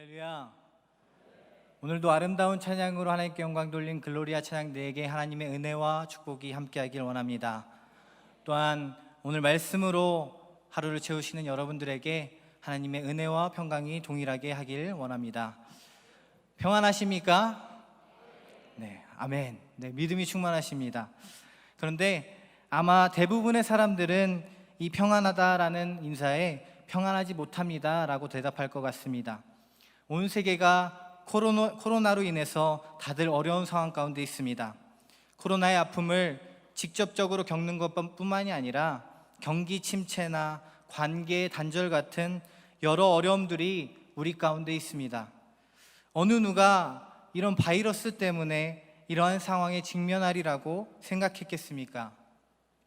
할렐루야. 오늘도 아름다운 찬양으로 하나님께 영광 돌린 글로리아 찬양 4개 하나님의 은혜와 축복이 함께하길 원합니다. 또한 오늘 말씀으로 하루를 채우시는 여러분들에게 하나님의 은혜와 평강이 동일하게 하길 원합니다. 평안하십니까? 네, 아멘. 네, 믿음이 충만하십니다. 그런데 아마 대부분의 사람들은 이 평안하다라는 인사에 평안하지 못합니다 라고 대답할 것 같습니다. 온 세계가 코로나로 인해서 다들 어려운 상황 가운데 있습니다. 코로나의 아픔을 직접적으로 겪는 것뿐만이 아니라 경기 침체나 관계 단절 같은 여러 어려움들이 우리 가운데 있습니다. 어느 누가 이런 바이러스 때문에 이러한 상황에 직면하리라고 생각했겠습니까?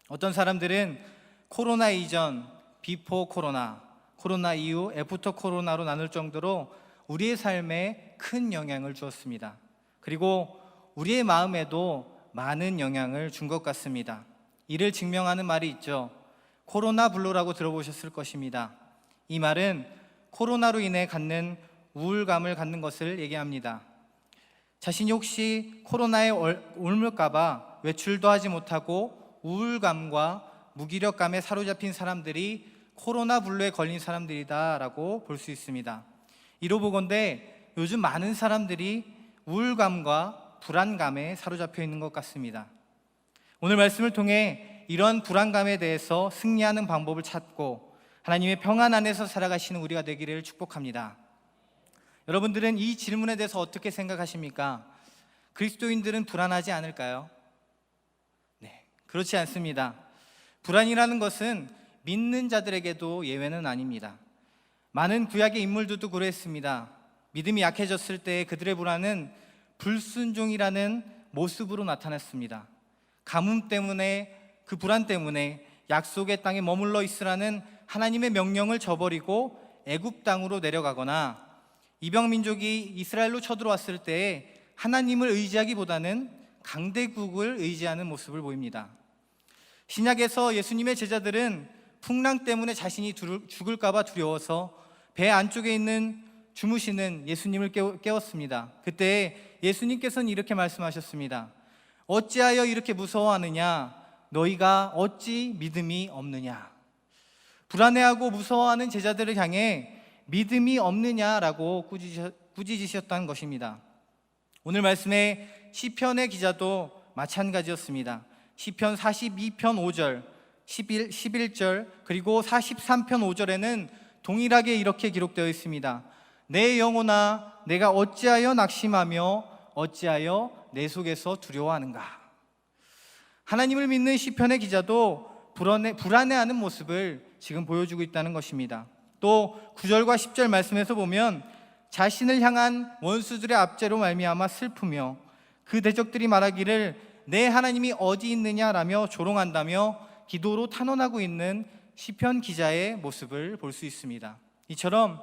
어떤 사람들은 코로나 이전, 비포 코로나, 코로나 이후, 애프터 코로나로 나눌 정도로 우리의 삶에 큰 영향을 주었습니다. 그리고 우리의 마음에도 많은 영향을 준 것 같습니다. 이를 증명하는 말이 있죠. 코로나 블루라고 들어보셨을 것입니다. 이 말은 코로나로 인해 갖는 우울감을 갖는 것을 얘기합니다. 자신이 혹시 코로나에 옮을까봐 외출도 하지 못하고 우울감과 무기력감에 사로잡힌 사람들이 코로나 블루에 걸린 사람들이다 라고 볼 수 있습니다. 이로 보건대 요즘 많은 사람들이 우울감과 불안감에 사로잡혀 있는 것 같습니다. 오늘 말씀을 통해 이런 불안감에 대해서 승리하는 방법을 찾고 하나님의 평안 안에서 살아가시는 우리가 되기를 축복합니다. 여러분들은 이 질문에 대해서 어떻게 생각하십니까? 그리스도인들은 불안하지 않을까요? 네, 그렇지 않습니다. 불안이라는 것은 믿는 자들에게도 예외는 아닙니다. 많은 구약의 인물들도 그랬습니다. 믿음이 약해졌을 때 그들의 불안은 불순종이라는 모습으로 나타났습니다. 가뭄 때문에, 그 불안 때문에 약속의 땅에 머물러 있으라는 하나님의 명령을 저버리고 애굽 땅으로 내려가거나 이방 민족이 이스라엘로 쳐들어왔을 때 하나님을 의지하기보다는 강대국을 의지하는 모습을 보입니다. 신약에서 예수님의 제자들은 풍랑 때문에 자신이 죽을까 봐 두려워서 배 안쪽에 있는 주무시는 예수님을 깨웠습니다. 그때 예수님께서는 이렇게 말씀하셨습니다. 어찌하여 이렇게 무서워하느냐? 너희가 어찌 믿음이 없느냐? 불안해하고 무서워하는 제자들을 향해 믿음이 없느냐라고 꾸짖으셨다는 것입니다. 오늘 말씀의 시편의 기자도 마찬가지였습니다. 시편 42편 5절, 11절 그리고 43편 5절에는 동일하게 이렇게 기록되어 있습니다. 내 영혼아 내가 어찌하여 낙심하며 어찌하여 내 속에서 두려워하는가? 하나님을 믿는 시편의 기자도 불안해하는 모습을 지금 보여주고 있다는 것입니다. 또 9절과 10절 말씀에서 보면 자신을 향한 원수들의 압제로 말미암아 슬프며 그 대적들이 말하기를 내 하나님이 어디 있느냐라며 조롱한다며 기도로 탄원하고 있는 시편 기자의 모습을 볼 수 있습니다. 이처럼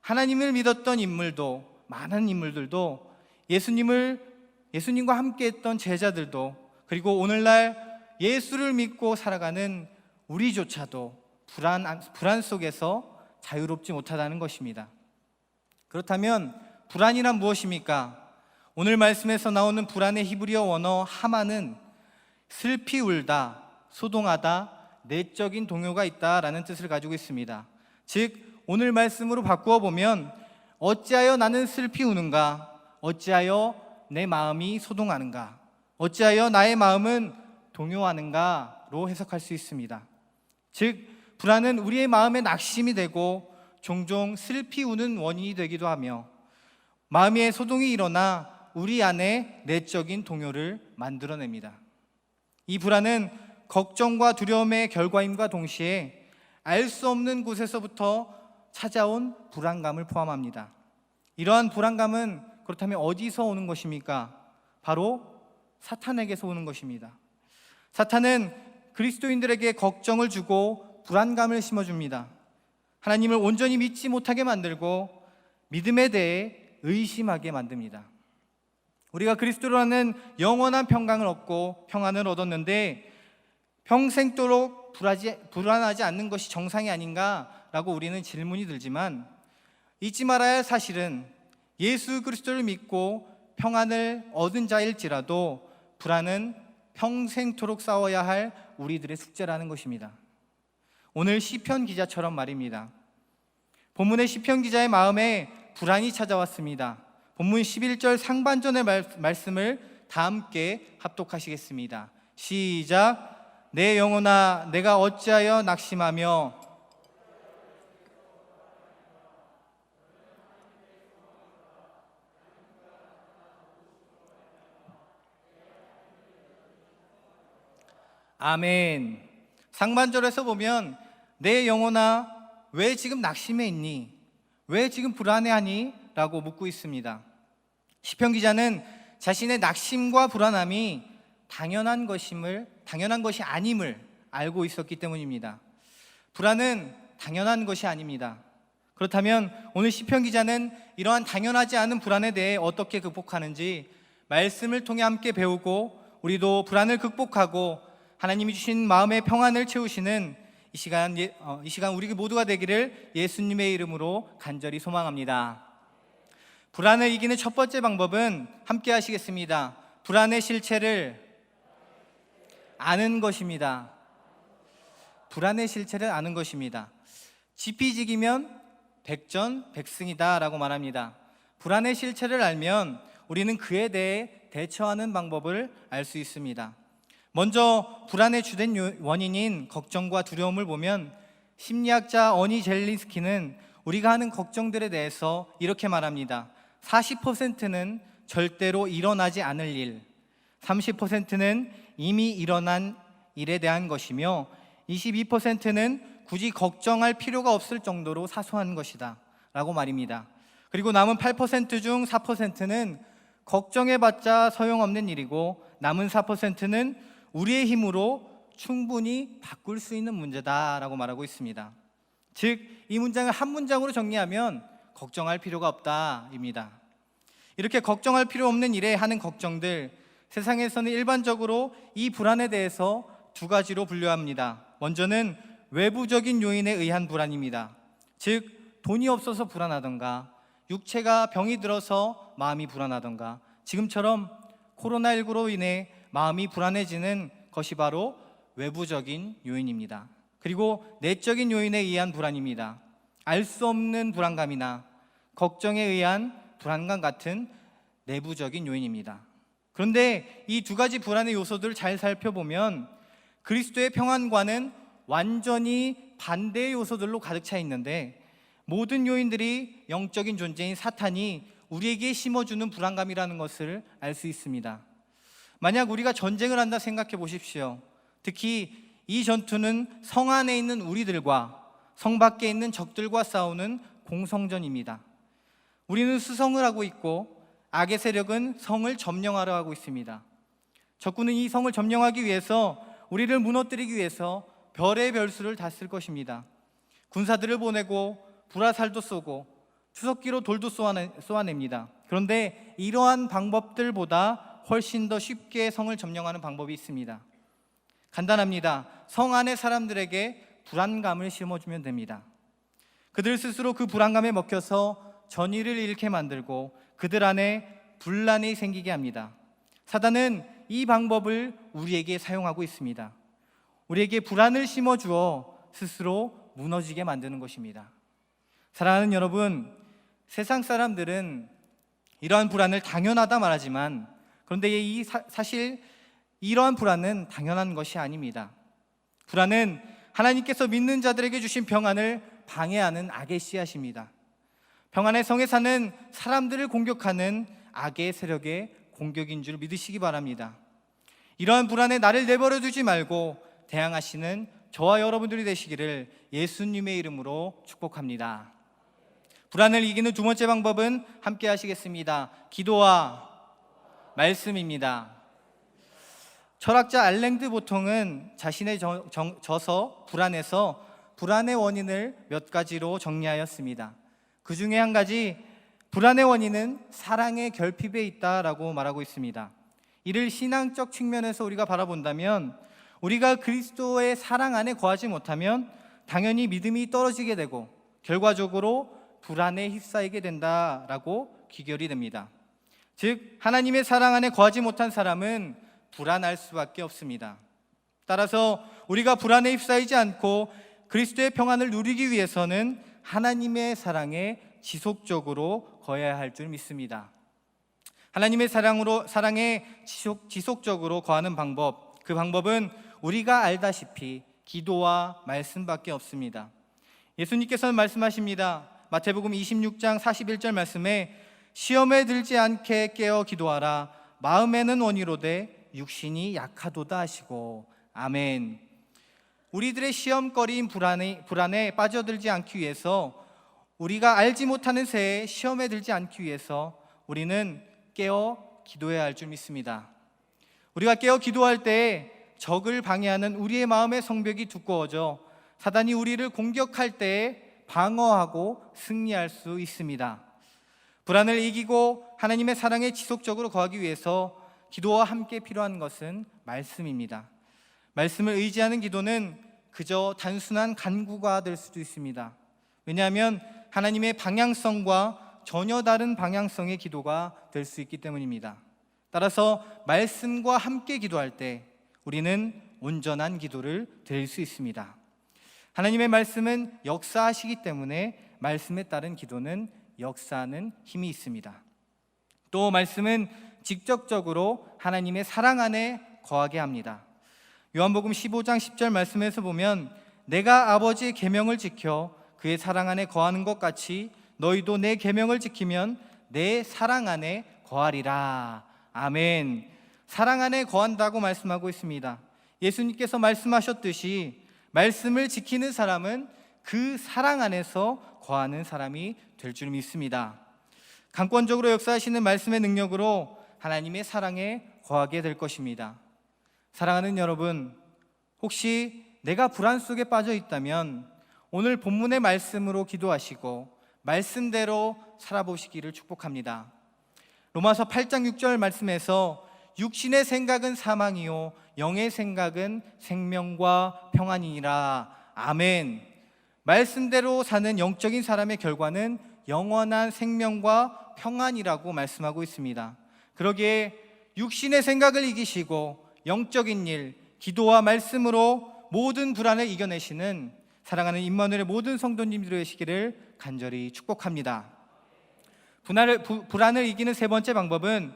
하나님을 믿었던 인물도, 많은 인물들도, 예수님과 함께 했던 제자들도, 그리고 오늘날 예수를 믿고 살아가는 우리조차도 불안 속에서 자유롭지 못하다는 것입니다. 그렇다면 불안이란 무엇입니까? 오늘 말씀에서 나오는 불안의 히브리어 원어 하마는 슬피 울다, 소동하다, 내적인 동요가 있다라는 뜻을 가지고 있습니다. 즉 오늘 말씀으로 바꾸어 보면 어찌하여 나는 슬피 우는가? 어찌하여 내 마음이 소동하는가? 어찌하여 나의 마음은 동요하는가로 해석할 수 있습니다. 즉 불안은 우리의 마음에 낙심이 되고 종종 슬피 우는 원인이 되기도 하며 마음의 소동이 일어나 우리 안에 내적인 동요를 만들어냅니다. 이 불안은 걱정과 두려움의 결과임과 동시에 알 수 없는 곳에서부터 찾아온 불안감을 포함합니다. 이러한 불안감은 그렇다면 어디서 오는 것입니까? 바로 사탄에게서 오는 것입니다. 사탄은 그리스도인들에게 걱정을 주고 불안감을 심어줍니다. 하나님을 온전히 믿지 못하게 만들고 믿음에 대해 의심하게 만듭니다. 우리가 그리스도라는 영원한 평강을 얻고 평안을 얻었는데 평생도록 불안하지 않는 것이 정상이 아닌가라고 우리는 질문이 들지만 잊지 말아야 할 사실은 예수 그리스도를 믿고 평안을 얻은 자일지라도 불안은 평생토록 싸워야 할 우리들의 숙제라는 것입니다. 오늘 시편 기자처럼 말입니다. 본문의 시편 기자의 마음에 불안이 찾아왔습니다. 본문 11절 상반전의 말씀을 다 함께 합독하시겠습니다. 시작. 내 영혼아 내가 어찌하여 낙심하며 아멘. 상반절에서 보면 내 영혼아 왜 지금 낙심해 있니? 왜 지금 불안해하니? 라고 묻고 있습니다. 시편 기자는 자신의 낙심과 불안함이 당연한 것이 아님을 알고 있었기 때문입니다. 불안은 당연한 것이 아닙니다. 그렇다면 오늘 시편 기자는 이러한 당연하지 않은 불안에 대해 어떻게 극복하는지 말씀을 통해 함께 배우고 우리도 불안을 극복하고 하나님이 주신 마음의 평안을 채우시는 이 시간 우리 모두가 되기를 예수님의 이름으로 간절히 소망합니다. 불안을 이기는 첫 번째 방법은 함께 하시겠습니다. 불안의 실체를 아는 것입니다. 불안의 실체를 아는 것입니다. 지피지기면 백전백승이다 라고 말합니다. 불안의 실체를 알면 우리는 그에 대해 대처하는 방법을 알 수 있습니다. 먼저 불안의 주된 원인인 걱정과 두려움을 보면 심리학자 어니 젤린스키는 우리가 하는 걱정들에 대해서 이렇게 말합니다. 40%는 절대로 일어나지 않을 일, 30%는 이미 일어난 일에 대한 것이며 22%는 굳이 걱정할 필요가 없을 정도로 사소한 것이다 라고 말입니다. 그리고 남은 8% 중 4%는 걱정해봤자 소용없는 일이고 남은 4%는 우리의 힘으로 충분히 바꿀 수 있는 문제다라고 말하고 있습니다. 즉, 이 문장을 한 문장으로 정리하면 걱정할 필요가 없다입니다. 이렇게 걱정할 필요 없는 일에 하는 걱정들, 세상에서는 일반적으로 이 불안에 대해서 두 가지로 분류합니다. 먼저는 외부적인 요인에 의한 불안입니다. 즉, 돈이 없어서 불안하던가 육체가 병이 들어서 마음이 불안하던가 지금처럼 코로나19로 인해 마음이 불안해지는 것이 바로 외부적인 요인입니다. 그리고 내적인 요인에 의한 불안입니다. 알 수 없는 불안감이나 걱정에 의한 불안감 같은 내부적인 요인입니다. 그런데 이 두 가지 불안의 요소들을 잘 살펴보면 그리스도의 평안과는 완전히 반대의 요소들로 가득 차 있는데 모든 요인들이 영적인 존재인 사탄이 우리에게 심어주는 불안감이라는 것을 알 수 있습니다. 만약 우리가 전쟁을 한다 생각해 보십시오. 특히 이 전투는 성 안에 있는 우리들과 성 밖에 있는 적들과 싸우는 공성전입니다. 우리는 수성을 하고 있고 악의 세력은 성을 점령하려 하고 있습니다. 적군은 이 성을 점령하기 위해서 우리를 무너뜨리기 위해서 별의 별수를 다 쓸 것입니다. 군사들을 보내고 불화살도 쏘고 추석기로 돌도 쏘아냅니다. 그런데 이러한 방법들보다 훨씬 더 쉽게 성을 점령하는 방법이 있습니다. 간단합니다. 성 안의 사람들에게 불안감을 심어주면 됩니다. 그들 스스로 그 불안감에 먹혀서 전의를 잃게 만들고 그들 안에 분란이 생기게 합니다. 사단은 이 방법을 우리에게 사용하고 있습니다. 우리에게 불안을 심어주어 스스로 무너지게 만드는 것입니다. 사랑하는 여러분, 세상 사람들은 이러한 불안을 당연하다 말하지만 그런데 사실 이러한 불안은 당연한 것이 아닙니다. 불안은 하나님께서 믿는 자들에게 주신 평안을 방해하는 악의 씨앗입니다. 평안의 성에 사는 사람들을 공격하는 악의 세력의 공격인 줄 믿으시기 바랍니다. 이러한 불안에 나를 내버려 두지 말고 대항하시는 저와 여러분들이 되시기를 예수님의 이름으로 축복합니다. 불안을 이기는 두 번째 방법은 함께 하시겠습니다. 기도와 말씀입니다. 철학자 알랭드 보통은 자신의 저서 불안에서 불안의 원인을 몇 가지로 정리하였습니다. 그 중에 한 가지, 불안의 원인은 사랑의 결핍에 있다라고 말하고 있습니다. 이를 신앙적 측면에서 우리가 바라본다면 우리가 그리스도의 사랑 안에 거하지 못하면 당연히 믿음이 떨어지게 되고 결과적으로 불안에 휩싸이게 된다라고 귀결이 됩니다. 즉 하나님의 사랑 안에 거하지 못한 사람은 불안할 수밖에 없습니다. 따라서 우리가 불안에 휩싸이지 않고 그리스도의 평안을 누리기 위해서는 하나님의 사랑에 지속적으로 거해야 할 줄 믿습니다. 하나님의 사랑에 지속적으로 거하는 방법, 그 방법은 우리가 알다시피 기도와 말씀밖에 없습니다. 예수님께서는 말씀하십니다. 마태복음 26장 41절 말씀에 시험에 들지 않게 깨어 기도하라. 마음에는 원이로되 육신이 약하도다 하시고. 아멘. 우리들의 시험거리인 불안에 빠져들지 않기 위해서, 우리가 알지 못하는 새에 시험에 들지 않기 위해서 우리는 깨어 기도해야 할 줄 믿습니다. 우리가 깨어 기도할 때 적을 방해하는 우리의 마음의 성벽이 두꺼워져 사단이 우리를 공격할 때 방어하고 승리할 수 있습니다. 불안을 이기고 하나님의 사랑에 지속적으로 거하기 위해서 기도와 함께 필요한 것은 말씀입니다. 말씀을 의지하는 기도는 그저 단순한 간구가 될 수도 있습니다. 왜냐하면 하나님의 방향성과 전혀 다른 방향성의 기도가 될 수 있기 때문입니다. 따라서 말씀과 함께 기도할 때 우리는 온전한 기도를 드릴 수 있습니다. 하나님의 말씀은 역사하시기 때문에 말씀에 따른 기도는 역사하는 힘이 있습니다. 또 말씀은 직접적으로 하나님의 사랑 안에 거하게 합니다. 요한복음 15장 10절 말씀에서 보면 내가 아버지의 계명을 지켜 그의 사랑 안에 거하는 것 같이 너희도 내 계명을 지키면 내 사랑 안에 거하리라. 아멘. 사랑 안에 거한다고 말씀하고 있습니다. 예수님께서 말씀하셨듯이 말씀을 지키는 사람은 그 사랑 안에서 거하는 사람이 될 줄 믿습니다. 강권적으로 역사하시는 말씀의 능력으로 하나님의 사랑에 거하게 될 것입니다. 사랑하는 여러분, 혹시 내가 불안 속에 빠져 있다면 오늘 본문의 말씀으로 기도하시고 말씀대로 살아보시기를 축복합니다. 로마서 8장 6절 말씀에서 육신의 생각은 사망이요 영의 생각은 생명과 평안이니라. 아멘. 말씀대로 사는 영적인 사람의 결과는 영원한 생명과 평안이라고 말씀하고 있습니다. 그러기에 육신의 생각을 이기시고 영적인 일, 기도와 말씀으로 모든 불안을 이겨내시는 사랑하는 임마누엘의 모든 성도님들이 되시기를 간절히 축복합니다. 불안을 이기는 세 번째 방법은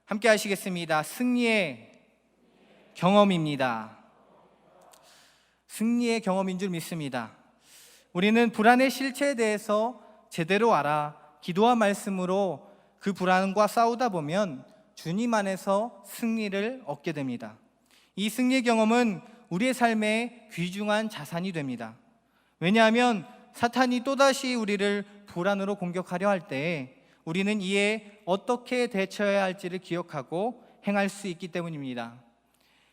함께 하시겠습니다. 승리의 경험입니다. 승리의 경험인 줄 믿습니다. 우리는 불안의 실체에 대해서 제대로 알아 기도와 말씀으로 그 불안과 싸우다 보면 주님 안에서 승리를 얻게 됩니다. 이 승리의 경험은 우리의 삶의 귀중한 자산이 됩니다. 왜냐하면 사탄이 또다시 우리를 불안으로 공격하려 할 때 우리는 이에 어떻게 대처해야 할지를 기억하고 행할 수 있기 때문입니다.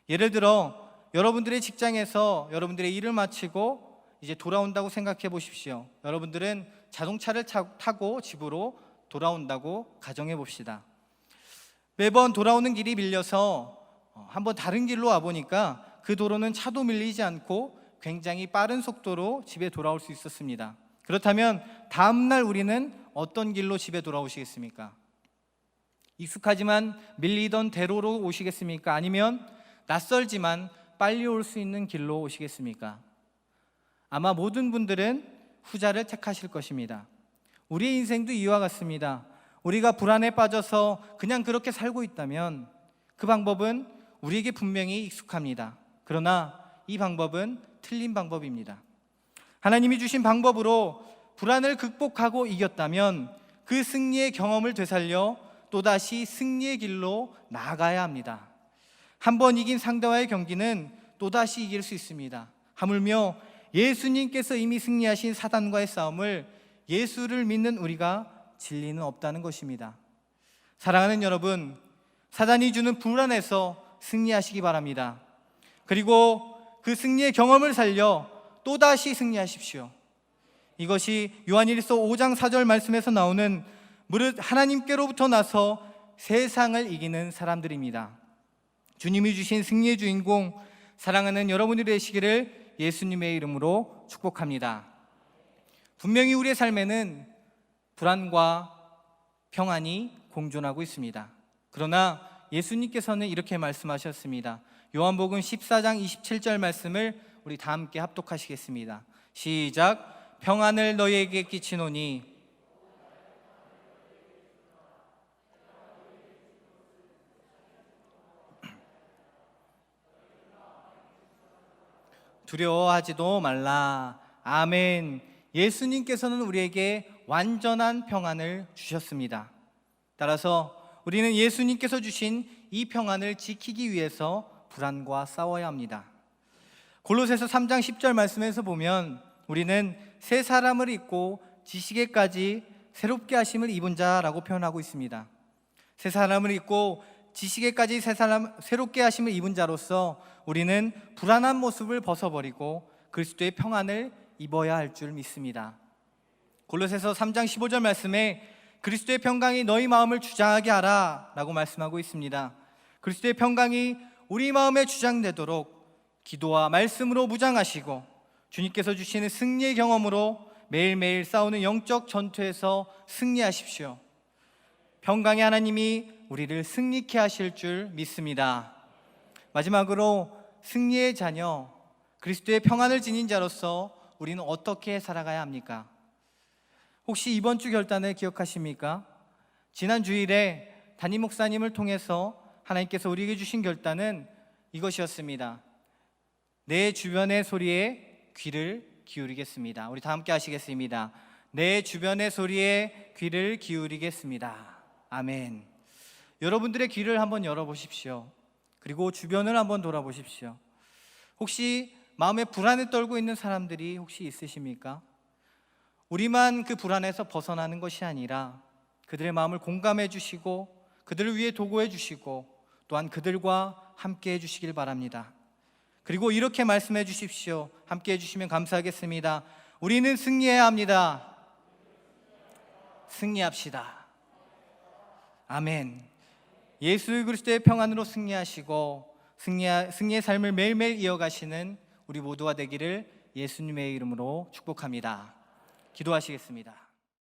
예를 들어 여러분들의 직장에서 여러분들의 일을 마치고 이제 돌아온다고 생각해 보십시오. 여러분들은 자동차를 타고 집으로 돌아온다고 가정해 봅시다. 매번 돌아오는 길이 밀려서 한번 다른 길로 와보니까 그 도로는 차도 밀리지 않고 굉장히 빠른 속도로 집에 돌아올 수 있었습니다. 그렇다면 다음날 우리는 어떤 길로 집에 돌아오시겠습니까? 익숙하지만 밀리던 대로로 오시겠습니까? 아니면 낯설지만 빨리 올 수 있는 길로 오시겠습니까? 아마 모든 분들은 후자를 택하실 것입니다. 우리의 인생도 이와 같습니다. 우리가 불안에 빠져서 그냥 그렇게 살고 있다면 그 방법은 우리에게 분명히 익숙합니다. 그러나 이 방법은 틀린 방법입니다. 하나님이 주신 방법으로 불안을 극복하고 이겼다면 그 승리의 경험을 되살려 또다시 승리의 길로 나아가야 합니다. 한번 이긴 상대와의 경기는 또다시 이길 수 있습니다. 하물며 예수님께서 이미 승리하신 사단과의 싸움을 예수를 믿는 우리가 질 리는 없다는 것입니다. 사랑하는 여러분, 사단이 주는 불안에서 승리하시기 바랍니다. 그리고 그 승리의 경험을 살려 또다시 승리하십시오. 이것이 요한일서 5장 4절 말씀에서 나오는 무릇 하나님께로부터 나서 세상을 이기는 사람들입니다. 주님이 주신 승리의 주인공, 사랑하는 여러분이 되시기를 예수님의 이름으로 축복합니다. 분명히 우리의 삶에는 불안과 평안이 공존하고 있습니다. 그러나 예수님께서는 이렇게 말씀하셨습니다. 요한복음 14장 27절 말씀을 우리 다 함께 합독하시겠습니다. 시작. 평안을 너희에게 끼치노니 두려워하지도 말라. 아멘. 예수님께서는 우리에게 완전한 평안을 주셨습니다. 따라서 우리는 예수님께서 주신 이 평안을 지키기 위해서 불안과 싸워야 합니다. 골로새서 3장 10절 말씀에서 보면 우리는 새 사람을 입고 지식에까지 새롭게 하심을 입은 자라고 표현하고 있습니다. 새 사람을 입고 지식에까지 새롭게 하심을 입은 자로서 우리는 불안한 모습을 벗어버리고 그리스도의 평안을 입어야 할 줄 믿습니다. 골로새서 3장 15절 말씀에 그리스도의 평강이 너희 마음을 주장하게 하라 라고 말씀하고 있습니다. 그리스도의 평강이 우리 마음에 주장되도록 기도와 말씀으로 무장하시고 주님께서 주시는 승리의 경험으로 매일매일 싸우는 영적 전투에서 승리하십시오. 평강의 하나님이 우리를 승리케 하실 줄 믿습니다. 마지막으로 승리의 자녀, 그리스도의 평안을 지닌 자로서 우리는 어떻게 살아가야 합니까? 혹시 이번 주 결단을 기억하십니까? 지난 주일에 담임 목사님을 통해서 하나님께서 우리에게 주신 결단은 이것이었습니다. 내 주변의 소리에 귀를 기울이겠습니다. 우리 다 함께 하시겠습니다. 내 주변의 소리에 귀를 기울이겠습니다. 아멘. 여러분들의 귀를 한번 열어보십시오. 그리고 주변을 한번 돌아보십시오. 혹시 마음에 불안에 떨고 있는 사람들이 혹시 있으십니까? 우리만 그 불안에서 벗어나는 것이 아니라 그들의 마음을 공감해 주시고 그들을 위해 도구해 주시고 또한 그들과 함께 해 주시길 바랍니다. 그리고 이렇게 말씀해 주십시오. 함께 해 주시면 감사하겠습니다. 우리는 승리해야 합니다. 승리합시다. 아멘. 예수 그리스도의 평안으로 승리하시고 승리의 삶을 매일매일 이어가시는 우리 모두가 되기를 예수님의 이름으로 축복합니다. 기도하시겠습니다.